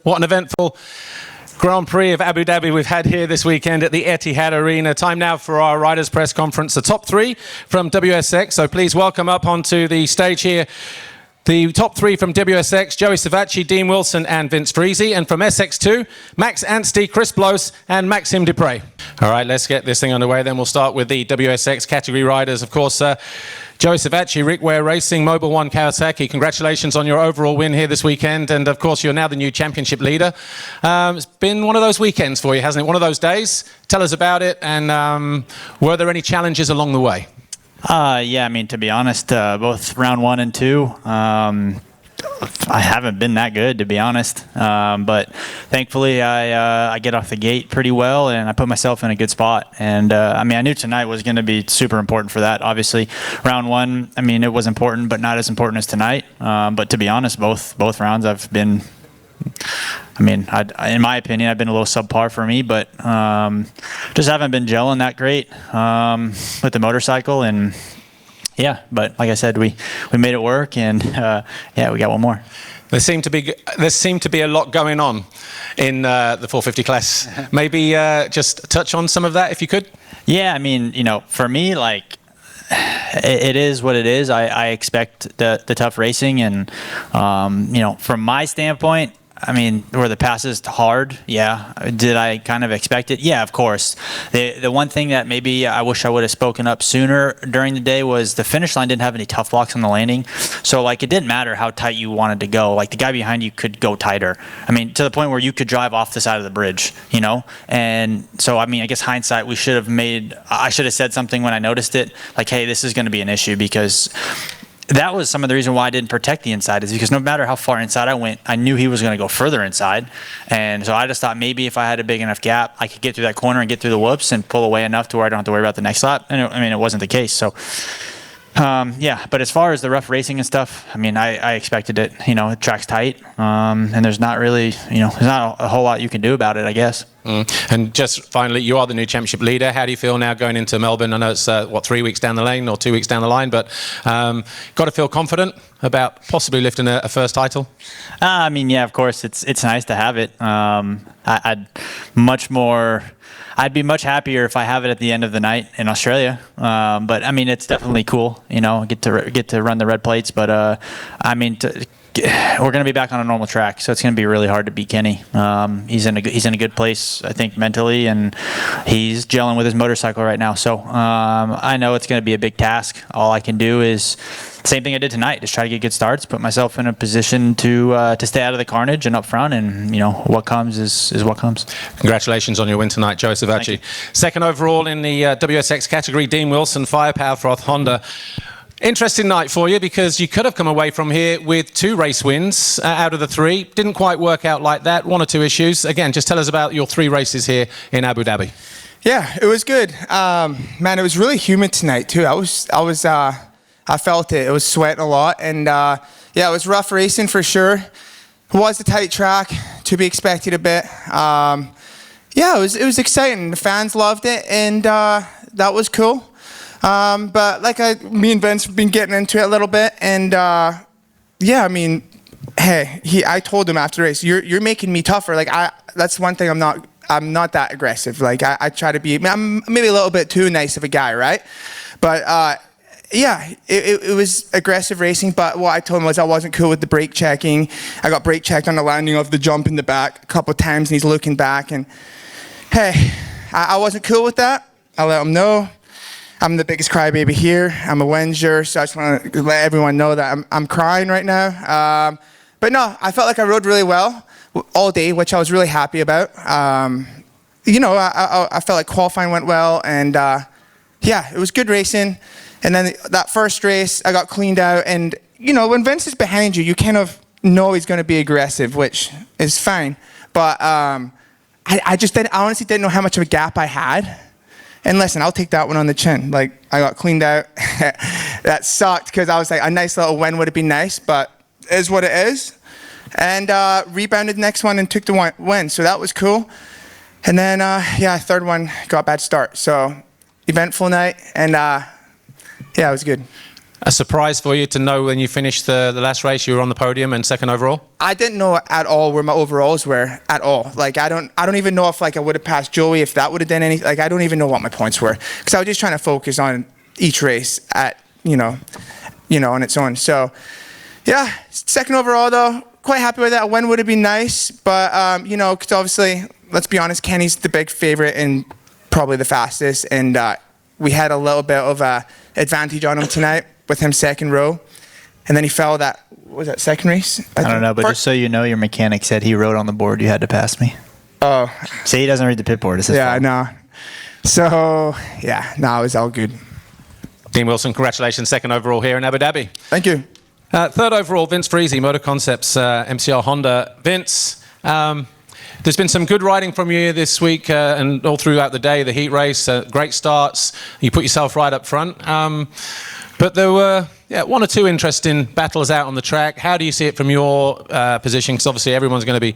What an eventful Grand Prix of Abu Dhabi we've had here this weekend at the Etihad Arena. Time now for our riders' press conference. The top three from WSX. So please welcome up onto the stage here the top three from WSX: Joey Savatgy, Dean Wilson and Vince Friese. And from SX2, Max Anstie, Chris Blose and Blose Desprey. All right, let's get this thing underway. Then we'll start with the WSX category riders. Of course, Joey Savatgy, Rick Ware Racing, Mobile One Kawasaki. Congratulations on your overall win here this weekend. And of course, you're now the new championship leader. It's been one of those weekends for you, hasn't it? One of those days. Tell us about it. And were there any challenges along the way? Yeah, I mean, to be honest, both round 1 and 2, I haven't been that good, to be honest. But thankfully, I get off the gate pretty well, and I put myself in a good spot. And I mean, I knew tonight was going to be super important for that. Obviously, round 1, I mean, it was important, but not as important as tonight. But to be honest, both rounds I've been. I mean, in my opinion, I've been a little subpar for me, but just haven't been gelling that great with the motorcycle. And yeah, but like I said, we made it work, and yeah, we got one more. There seemed to be a lot going on in the 450 class. Maybe just touch on some of that if you could. Yeah, I mean, you know, for me, like, it is what it is. I expect the tough racing, and you know, from my standpoint, I mean, were the passes hard? Yeah. Did I kind of expect it? Yeah, of course. The one thing that maybe I wish I would have spoken up sooner during the day was the finish line didn't have any tough blocks on the landing. So, like, it didn't matter how tight you wanted to go. Like, the guy behind you could go tighter. I mean, to the point where you could drive off the side of the bridge, you know? And so, I mean, I guess hindsight, I should have said something when I noticed it. Like, hey, this is going to be an issue, because that was some of the reason why I didn't protect the inside, is because no matter how far inside I went, I knew he was going to go further inside. And so I just thought maybe if I had a big enough gap, I could get through that corner and get through the whoops and pull away enough to where I don't have to worry about the next lap. And I mean, it wasn't the case. So yeah, but as far as the rough racing and stuff, I mean, I expected it. You know, the track's tight, and there's not really, you know, there's not a whole lot you can do about it, I guess. And just finally, you are the new championship leader. How do you feel now going into Melbourne? I know it's, 3 weeks down the lane or 2 weeks down the line, but got to feel confident about possibly lifting a first title? I mean, yeah, of course, it's nice to have it. I'd be much happier if I have it at the end of the night in Australia. But I mean, it's definitely cool, you know, get to run the red plates. But I mean, we're going to be back on a normal track, so it's going to be really hard to beat Kenny. He's in a good place, I think, mentally, and he's gelling with his motorcycle right now. So I know it's going to be a big task. All I can do is the same thing I did tonight, just try to get good starts, put myself in a position to stay out of the carnage and up front, and you know, what comes is what comes. Congratulations on your win tonight, Joey Savatgy. Second overall in the WSX category, Dean Wilson, Firepower Froth Honda. Interesting night for you, because you could have come away from here with 2 race wins out of the 3. Didn't quite work out like that. 1 or 2 issues. Again, just tell us about your 3 races here in Abu Dhabi. Yeah, it was good. Man, it was really humid tonight too. I felt it. It was sweating a lot, and yeah, it was rough racing for sure. It was a tight track, to be expected a bit. Yeah, it was exciting. The fans loved it, and that was cool. But like me and Vince have been getting into it a little bit, and yeah, I mean, hey, I told him after the race, you're making me tougher. Like that's one thing I'm not that aggressive. Like I try to be, I'm maybe a little bit too nice of a guy, right? But yeah, it was aggressive racing, but what I told him was I wasn't cool with the brake checking. I got brake checked on the landing of the jump in the back a couple of times, and he's looking back, and hey, I wasn't cool with that. I let him know. I'm the biggest crybaby here. I'm a Wenger, so I just want to let everyone know that I'm crying right now. But no, I felt like I rode really well all day, which I was really happy about. You know, I felt like qualifying went well, and yeah, it was good racing. And then that first race, I got cleaned out, and you know, when Vince is behind you, you kind of know he's going to be aggressive, which is fine. But I honestly didn't know how much of a gap I had. And listen, I'll take that one on the chin. Like, I got cleaned out. That sucked, because I was like, a nice little win would have been nice, but it is what it is. And rebounded the next one and took the win, so that was cool. And then, yeah, third one, got a bad start. So, eventful night, and yeah, it was good. a surprise for you to know when you finished the last race you were on the podium and second overall? I didn't know at all where my overalls were at all. Like I don't even know if like I would have passed Joey, if that would have done anything. Like I don't even know what my points were, because I was just trying to focus on each race at on its own. So yeah, second overall though, quite happy with that. A win would have been nice, but because obviously, let's be honest, Kenny's the big favorite and probably the fastest, and we had a little bit of a advantage on him tonight with him second row, and then he fell second race? I don't know, but just so you know, your mechanic said he wrote on the board you had to pass me. Oh. See, he doesn't read the pit board. It's his fault. No. So, yeah, no, it was all good. Dean Wilson, congratulations, second overall here in Abu Dhabi. Thank you. Third overall, Vince Friese, Moto Concepts, MCR Honda. Vince, there's been some good riding from you this week and all throughout the day, the heat race, great starts. You put yourself right up front. But there were one or two interesting battles out on the track. How do you see it from your position? Because obviously everyone's going to be,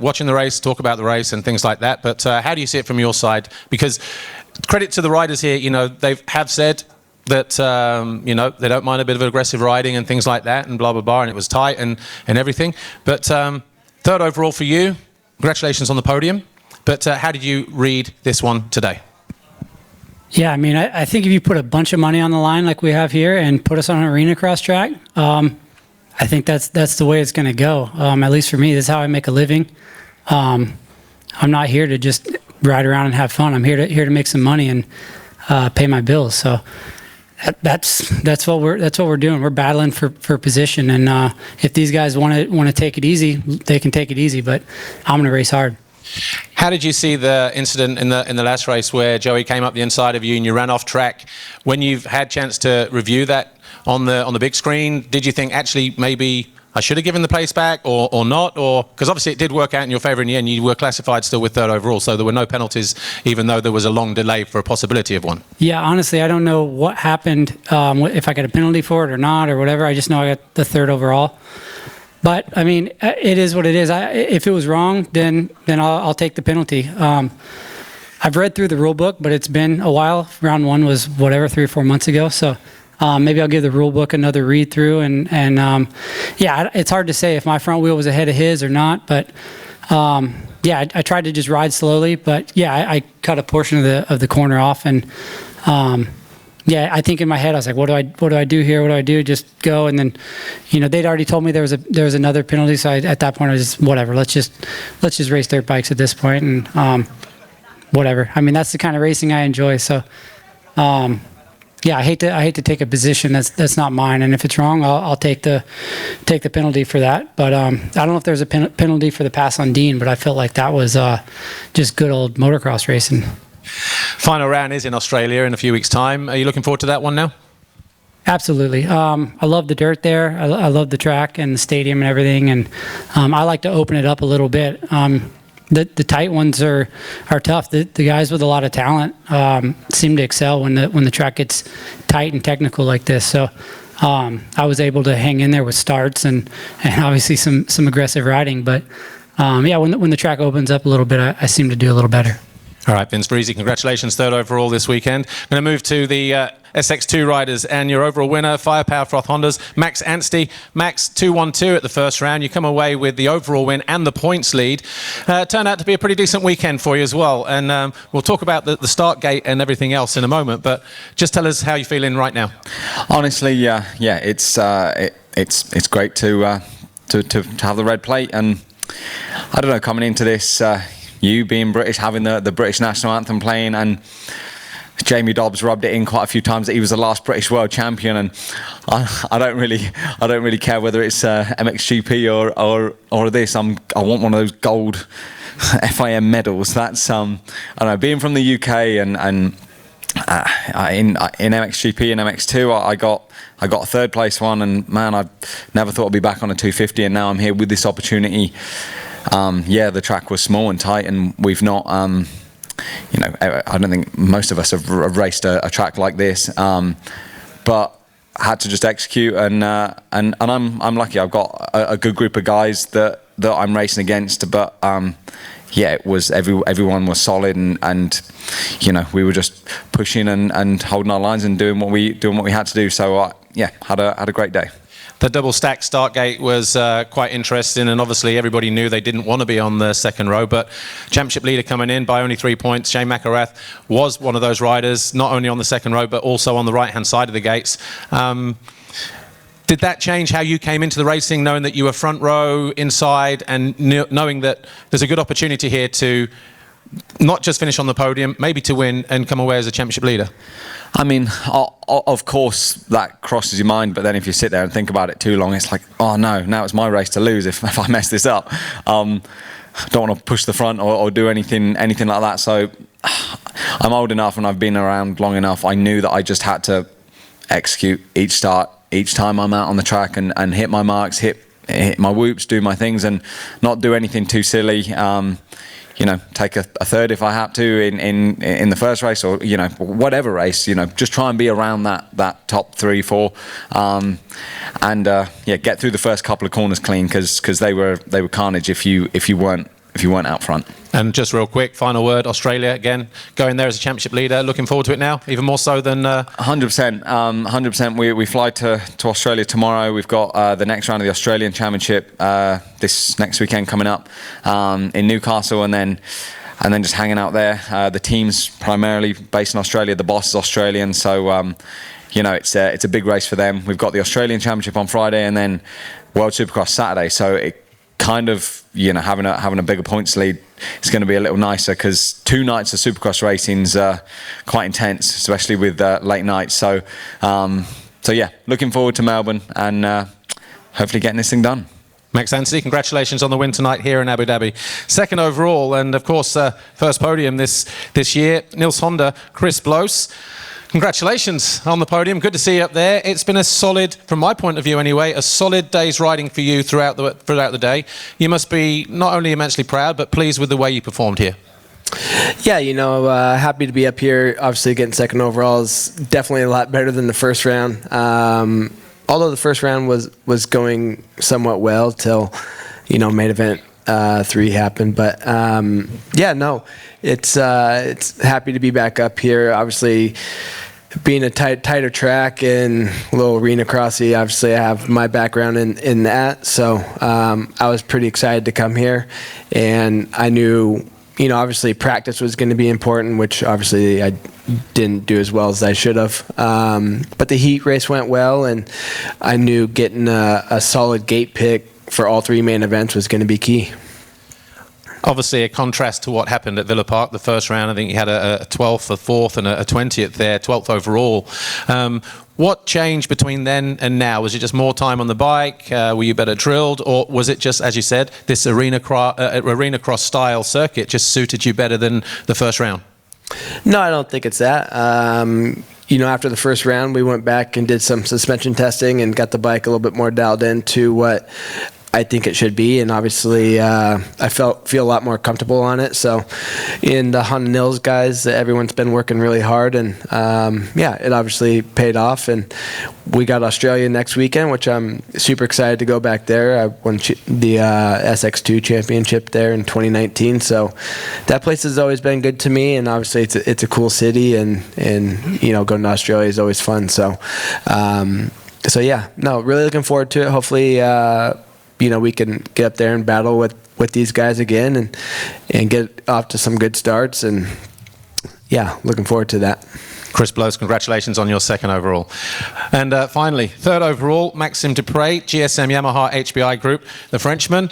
watching the race, talk about the race and things like that. But how do you see it from your side? Because credit to the riders here, they have said that, they don't mind a bit of aggressive riding and things like that and blah, blah, blah. And it was tight and everything. But third overall for you. Congratulations on the podium. But how did you read this one today? Yeah, I mean, I think if you put a bunch of money on the line like we have here and put us on an arena cross track, I think that's the way it's going to go. At least for me, that's how I make a living. I'm not here to just ride around and have fun. I'm here to make some money and pay my bills. So that's what we're doing. We're battling for position, and if these guys want to take it easy, they can take it easy. But I'm going to race hard. How did you see the incident in the last race where Joey came up the inside of you and you ran off track? When you've had chance to review that on the big screen, did you think actually maybe I should have given the place back or not? Or because obviously it did work out in your favour in the end. You were classified still with third overall, so there were no penalties, even though there was a long delay for a possibility of one. Yeah, honestly, I don't know what happened, if I got a penalty for it or not or whatever. I just know I got the third overall. But I mean, it is what it is. If it was wrong, then I'll take the penalty. I've read through the rule book, but it's been a while. Round one was 3 or 4 months ago, so maybe I'll give the rule book another read through. And it's hard to say if my front wheel was ahead of his or not. But I tried to just ride slowly. But I cut a portion of the corner off and. I think in my head I was like, what do I do here? What do I do? Just go, and then, they'd already told me there was another penalty. So at that point I was just whatever. Let's just race dirt bikes at this point, and whatever. I mean, that's the kind of racing I enjoy. So I hate to take a position that's not mine, and if it's wrong, I'll take the penalty for that. But I don't know if there's a penalty for the pass on Dean, but I felt like that was just good old motocross racing. Final round is in Australia in a few weeks' time. Are you looking forward to that one now? Absolutely. I love the dirt there. I love the track and the stadium and everything. And I like to open it up a little bit. The tight ones are tough. The guys with a lot of talent seem to excel when the track gets tight and technical like this. So I was able to hang in there with starts and obviously some aggressive riding. But when the track opens up a little bit, I seem to do a little better. All right, Vince Friese, congratulations, third overall this weekend. I'm going to move to the SX2 riders, and your overall winner, Firepower Froth Hondas, Max Anstie. Max, 2-1-2 at the first round. You come away with the overall win and the points lead. Turned out to be a pretty decent weekend for you as well, and we'll talk about the start gate and everything else in a moment, but just tell us how you're feeling right now. Honestly, it's great to have the red plate, and I don't know, coming into this, you being British, having the British national anthem playing, and Jamie Dobbs rubbed it in quite a few times that he was the last British world champion, and I don't really care whether it's MXGP or this. I want one of those gold FIM medals. That's I don't know, being from the UK and in MXGP and MX2, I got a third place one, and man, I never thought I'd be back on a 250, and now I'm here with this opportunity. The track was small and tight, and we've not, I don't think most of us have raced a track like this, but had to just execute, and I'm lucky. I've got a good group of guys that I'm racing against, but it was everyone was solid, and we were just pushing and holding our lines and doing what we had to do. So yeah, had a great day. The double stack start gate was quite interesting, and obviously everybody knew they didn't want to be on the second row, but championship leader coming in by only 3 points, Shane McElrath, was one of those riders, not only on the second row, but also on the right-hand side of the gates. Did that change how you came into the racing, knowing that you were front row, inside, and knowing that there's a good opportunity here to not just finish on the podium, maybe to win and come away as a championship leader? I mean, of course that crosses your mind, but then if you sit there and think about it too long, it's like, oh no, now it's my race to lose if I mess this up. Don't want to push the front or do anything like that. So I'm old enough and I've been around long enough. I knew that I just had to execute each start, each time I'm out on the track, and hit my marks, hit my whoops, do my things, and not do anything too silly. You know, take a third if I have to in the first race, or you know, whatever race. You know, just try and be around that top 3, 4, and yeah, get through the first couple of corners clean, because they were carnage if you weren't out front. And just real quick, final word, Australia again, going there as a championship leader, looking forward to it now, even more so than... 100%. 100%. We fly to Australia tomorrow. We've got the next round of the Australian Championship this next weekend coming up in Newcastle, and then just hanging out there. The team's primarily based in Australia. The boss is Australian, so you know, it's a big race for them. We've got the Australian Championship on Friday, and then World Supercross Saturday. So it kind of, you know, having a bigger points lead is going to be a little nicer, because 2 nights of Supercross racing's quite intense, especially with late nights. So yeah, looking forward to Melbourne and hopefully getting this thing done. Max Anstie, congratulations on the win tonight here in Abu Dhabi. Second overall, and of course first podium this year. Nils Honda, Chris Blose. Congratulations on the podium. Good to see you up there. It's been a solid, from my point of view anyway, a solid day's riding for you throughout the day. You must be not only immensely proud, but pleased with the way you performed here. Yeah, you know, happy to be up here. Obviously, getting second overall is definitely a lot better than the first round. Although the first round was going somewhat well till, you know, main event 3 happened. But yeah, no, it's happy to be back up here. Obviously, being a tighter track and a little arena crossy, obviously I have my background in that. So I was pretty excited to come here, and I knew, you know, obviously practice was going to be important, which obviously I didn't do as well as I should have. But the heat race went well, and I knew getting a solid gate pick for all 3 main events was going to be key. Obviously a contrast to what happened at Villa Park the first round. I think you had a 12th, a 4th and a 20th there, 12th overall. What changed between then and now? Was it just more time on the bike? Were you better drilled? Or was it just, as you said, this arena cross style circuit just suited you better than the first round? No, I don't think it's that. You know, after the first round, we went back and did some suspension testing and got the bike a little bit more dialed into what I think it should be, and obviously I feel a lot more comfortable on it. So in the Honda Nils guys, everyone's been working really hard, and yeah, it obviously paid off, and we got Australia next weekend, which I'm super excited to go back there. I won the SX2 championship there in 2019, so that place has always been good to me, and obviously it's a cool city, and you know, going to Australia is always fun. So so yeah, no, really looking forward to it. Hopefully you know, we can get up there and battle with these guys again, and get off to some good starts, and yeah, looking forward to that. Chris Blose, congratulations on your second overall. And finally, third overall, Maxime Desprey, GSM Yamaha HBI Group, the Frenchman.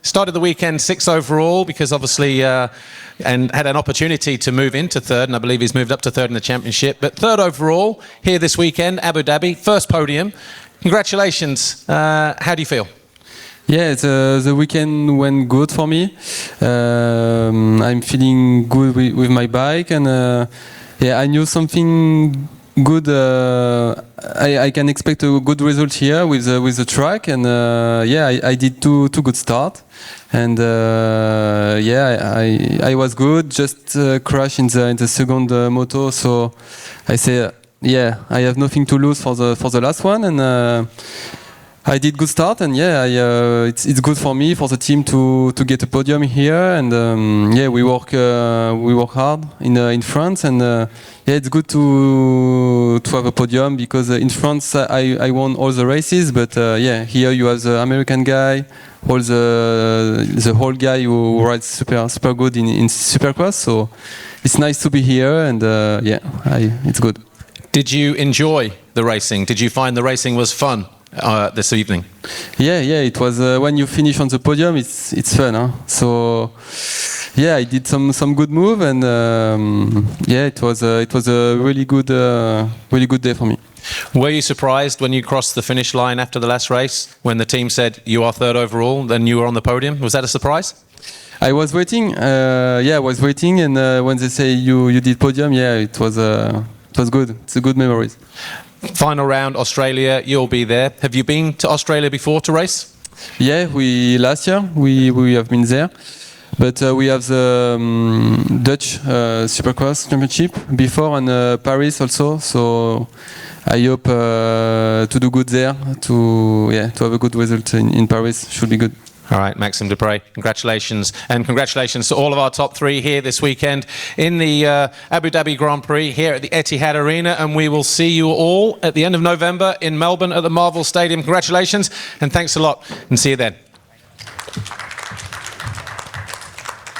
Started the weekend 6th overall, because obviously and had an opportunity to move into third, and I believe he's moved up to third in the championship. But third overall here this weekend, Abu Dhabi, first podium. Congratulations. How do you feel? Yeah, the weekend went good for me. I'm feeling good with my bike, and yeah, I knew something good. I can expect a good result here with the track, and yeah, I did two good start, and yeah, I was good. Just crash in the second moto, so I say. Yeah, I have nothing to lose for the last one, and I did good start, and it's good for me, for the team to get a podium here, and we work hard in France, and it's good to have a podium, because in France I won all the races, but here you have the American guy, the whole guy who rides super good in Supercross, so it's nice to be here, and it's good. Did you enjoy the racing? Did you find the racing was fun this evening? Yeah, it was when you finish on the podium, it's fun, huh? So I did some good move, and it was a really good day for me. Were you surprised when you crossed the finish line after the last race, when the team said you are third overall, then you were on the podium? Was that a surprise? I was waiting. I was waiting, and when they say you did podium, it was good. It's a good memories. Final round, Australia, you'll be there. Have you been to Australia before to race? Yeah, last year we have been there, but we have the Dutch Supercross Championship before, and Paris also. So I hope to do good there, to have a good result in Paris. Should be good. All right, Maxime Desprey, congratulations. And congratulations to all of our top three here this weekend in the Abu Dhabi Grand Prix here at the Etihad Arena. And we will see you all at the end of November in Melbourne at the Marvel Stadium. Congratulations and thanks a lot, and see you then.